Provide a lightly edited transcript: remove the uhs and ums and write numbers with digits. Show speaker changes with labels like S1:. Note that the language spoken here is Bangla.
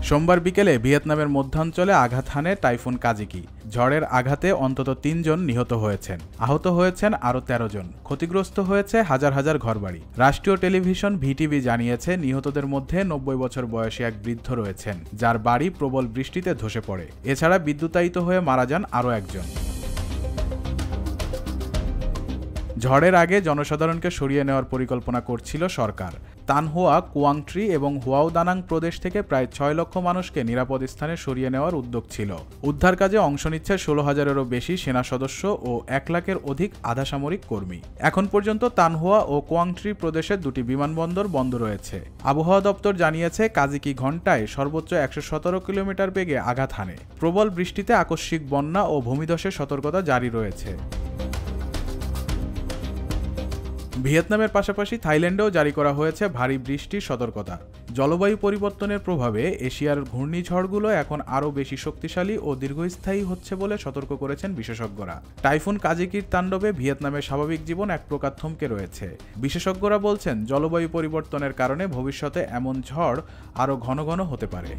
S1: সোমবার বিকেলে ভিয়েতনামের মধ্যাঞ্চলে আঘাত হানে টাইফুন কাজিকি। ঝড়ের আঘাতে অন্তত ৩ জন নিহত হয়েছেন, আহত হয়েছেন আরও ১৩ জন। ক্ষতিগ্রস্ত হয়েছে হাজার হাজার ঘরবাড়ি। রাষ্ট্রীয় টেলিভিশন ভিটিভি জানিয়েছে, নিহতদের মধ্যে ৯০ বছর বয়সী এক বৃদ্ধ রয়েছেন, যার বাড়ি প্রবল বৃষ্টিতে ধসে পড়ে। এছাড়া বিদ্যুতায়িত হয়ে মারা যান আরও একজন। ঝড়ের আগে জনসাধারণকে সরিয়ে নেওয়ার পরিকল্পনা করছিল সরকার। তান হোয়া, কুয়াং ট্রি এবং হুয়াও দানাং প্রদেশ থেকে প্রায় ৬ লক্ষ মানুষকে নিরাপদ স্থানে সরিয়ে নেওয়ার উদ্যোগ ছিল। উদ্ধার কাজে অংশ নিচ্ছে ১৬,০০০-এরও বেশি সেনা সদস্য ও ১ লাখের অধিক আধাসামরিক কর্মী। এখন পর্যন্ত তান হোয়া ও কুয়াং ট্রি প্রদেশের ২টি বিমানবন্দর বন্ধ রয়েছে। আবহাওয়া দপ্তর জানিয়েছে, কাজিকি ঘণ্টায় সর্বোচ্চ ১১৭ কিলোমিটার বেগে আঘাত হানে। প্রবল বৃষ্টিতে আকস্মিক বন্যা ও ভূমিধসের সতর্কতা জারি রয়েছে। ভিয়েতনামের পাশাপাশি থাইল্যান্ডেও জারি করা হয়েছে ভারী বৃষ্টির সতর্কতা। জলবায়ু পরিবর্তনের প্রভাবে এশিয়ার ঘূর্ণিঝড়গুলো এখন আরও বেশি শক্তিশালী ও দীর্ঘস্থায়ী হচ্ছে বলে সতর্ক করেছেন বিশেষজ্ঞরা। টাইফুন কাজিকির তাণ্ডবে ভিয়েতনামের স্বাভাবিক জীবন এক প্রকার থমকে রয়েছে। বিশেষজ্ঞরা বলছেন, জলবায়ু পরিবর্তনের কারণে ভবিষ্যতে এমন ঝড় আরও ঘন ঘন হতে পারে।